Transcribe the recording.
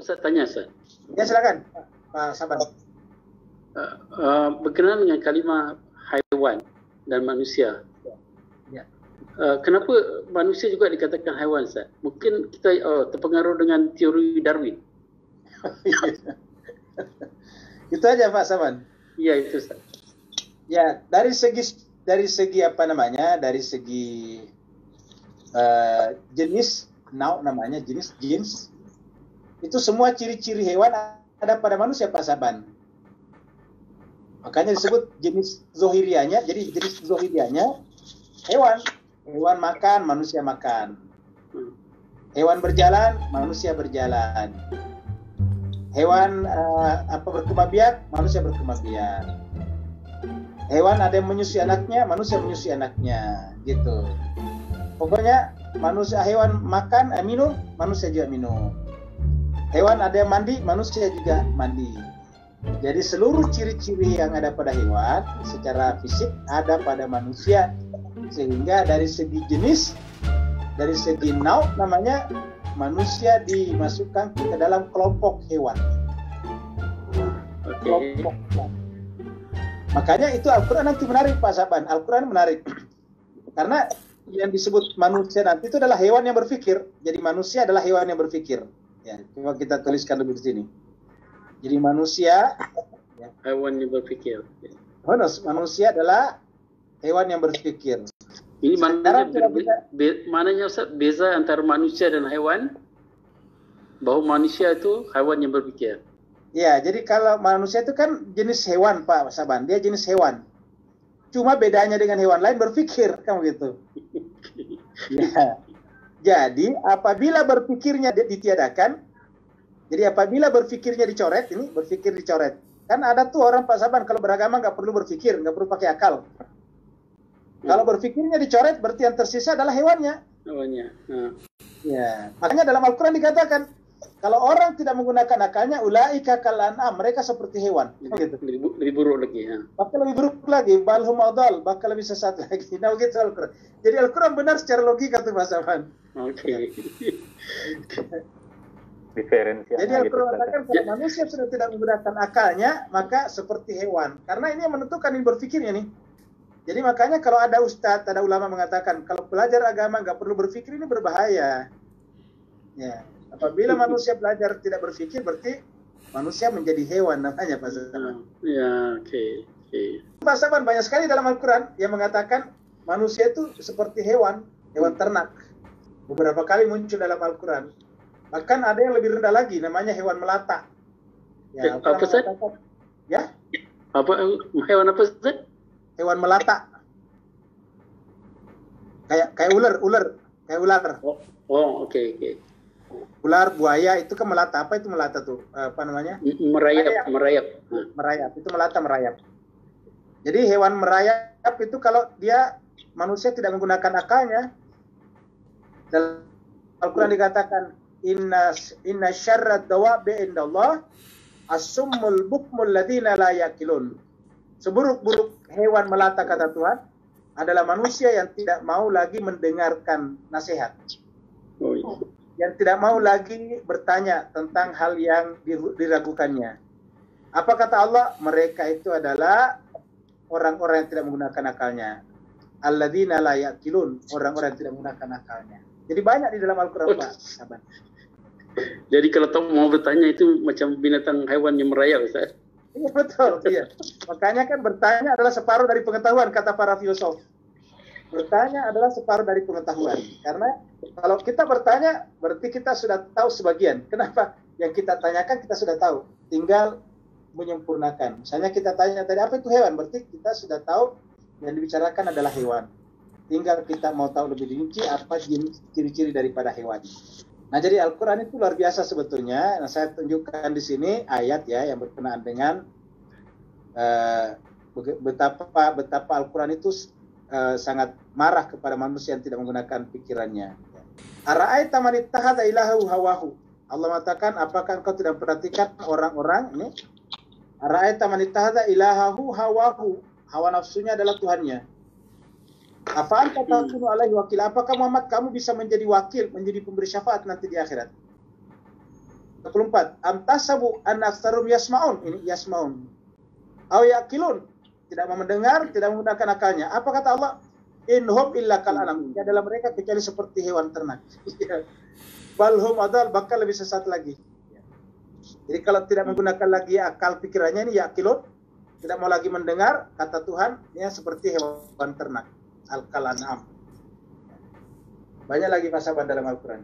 Ustaz tanya, Ustaz. Ya silakan, Pak Saban. Berkenaan dengan kalimah haiwan dan manusia. Ya. Kenapa manusia juga dikatakan haiwan, Ustaz? Mungkin kita terpengaruh dengan teori Darwin. Itu aja Pak Saban. Iya, itu Ustaz. Ya, dari segi apa namanya? Dari segi jenis, namanya jenis itu semua ciri-ciri hewan ada pada manusia Pak Saban. Makanya disebut jenis zohirianya. Jadi jenis zohirianya hewan makan, manusia makan. Hewan berjalan, manusia berjalan. Hewan berkembang biak, manusia berkembang biak. Hewan ada yang menyusui anaknya, manusia menyusui anaknya, gitu. Pokoknya hewan makan, minum, manusia juga minum. Hewan ada yang mandi, manusia juga mandi. Jadi seluruh ciri-ciri yang ada pada hewan secara fisik ada pada manusia. Sehingga dari segi jenis, dari segi namanya, manusia dimasukkan ke dalam kelompok hewan. Kelompok hewan. Makanya itu Al-Quran nanti menarik Pak Saban. Al-Quran menarik. Karena yang disebut manusia nanti itu adalah hewan yang berpikir. Jadi manusia adalah hewan yang berpikir. Ya, coba kita tuliskan dulu di sini. Jadi manusia, hewan yang berpikir. Manusia adalah hewan yang berpikir. Ini mananya Ustaz, beza antara manusia dan hewan? Bahwa manusia itu hewan yang berpikir. Ya, jadi kalau manusia itu kan jenis hewan Pak Saban, dia jenis hewan. Cuma bedanya dengan hewan lain berpikir, kan begitu. Ya. Jadi apabila berpikirnya ditiadakan, jadi apabila berpikirnya dicoret, ini berpikir dicoret. Kan ada tuh orang Pak Saban kalau beragama nggak perlu berpikir, nggak perlu pakai akal. Kalau berpikirnya dicoret, berarti yang tersisa adalah hewannya. Hewannya. Ya, makanya dalam Al-Quran dikatakan, kalau orang tidak menggunakan akalnya, ulaika kal an'am, mereka seperti hewan. Lebih buruk lagi. Bahkan lebih buruk lagi, balhum adal, bahkan lebih sesat lagi. Nah, begitu Al-Quran. Jadi Al-Quran benar secara logika tuh Pak Saban. Oke. Jadi Al-Quran mengatakan kalau manusia sudah tidak menggunakan akalnya, maka seperti hewan. Karena ini yang menentukan ini berpikirnya nih. Jadi makanya kalau ada ustadz, ada ulama mengatakan kalau pelajar agama nggak perlu berpikir, ini berbahaya. Ya, apabila manusia belajar tidak berpikir, berarti manusia menjadi hewan namanya Pak Saban. Ya, oke. Pak Saban, banyak sekali dalam Al-Quran yang mengatakan manusia itu seperti hewan ternak. Beberapa kali muncul dalam Al-Quran. Bahkan ada yang lebih rendah lagi, namanya hewan melata. Ya, apa Ustaz? Ya? Hewan apa Ustaz? Hewan melata. Kayak ular. Oke. Ular, buaya itu kan melata. Apa itu melata tuh? Apa namanya? Merayap. Itu melata merayap. Jadi hewan merayap itu kalau dia manusia tidak menggunakan akalnya. Dalam Al-Quran dikatakan inna syarrad dawabi indallah as-summul bukmul ladina la yaqilun. Seburuk-buruk hewan melata kata Tuhan adalah manusia yang tidak mau lagi mendengarkan nasihat. Yang tidak mau lagi bertanya tentang hal yang diragukannya. Apa kata Allah? Mereka itu adalah orang-orang yang tidak menggunakan akalnya. Alladzina la yaqilun, orang-orang yang tidak menggunakan akalnya. Jadi banyak di dalam Al-Quran Pak Saban. Jadi kalau mau bertanya itu macam binatang hewan yang merayap Ustaz. Iya betul, iya. Makanya kan bertanya adalah separuh dari pengetahuan kata para filosof. Bertanya adalah separuh dari pengetahuan. Karena kalau kita bertanya berarti kita sudah tahu sebagian. Kenapa? Yang kita tanyakan kita sudah tahu. Tinggal menyempurnakan. Misalnya kita tanya tadi apa itu hewan, berarti kita sudah tahu yang dibicarakan adalah hewan. Tinggal kita mau tahu lebih rinci apa jenis ciri-ciri daripada hewan. Nah, jadi Al-Quran itu luar biasa sebetulnya. Nah, saya tunjukkan di sini ayat ya yang berkenaan dengan betapa Al-Quran itu sangat marah kepada manusia yang tidak menggunakan pikirannya. Ara'aita man ittakhadha ilahahu hawahu. Allah mengatakan, apakah engkau tidak memperhatikan orang-orang ini? Ara'aita man ittakhadha ilahahu hawahu. hawa nafsunya adalah Tuhannya. Apaan kata kunu alaihi wakil? Apakah Muhammad kamu bisa menjadi wakil, menjadi pemberi syafaat nanti di akhirat? 24. Am tasabu an aktsarum yasmaun. Ini yasmaun. Aw yaqilun. Tidak mau mendengar, tidak menggunakan akalnya. Apa kata Allah? Inhum illa kal anam. Tidak adalah mereka kecuali seperti hewan ternak. Balhum adal, bakal lebih sesat lagi. Jadi kalau tidak menggunakan lagi akal pikirannya ini yaqilun, tidak mau lagi mendengar kata Tuhan, ya seperti hewan ternak. Al-kal anam. Banyak lagi pasaban dalam Al-Quran.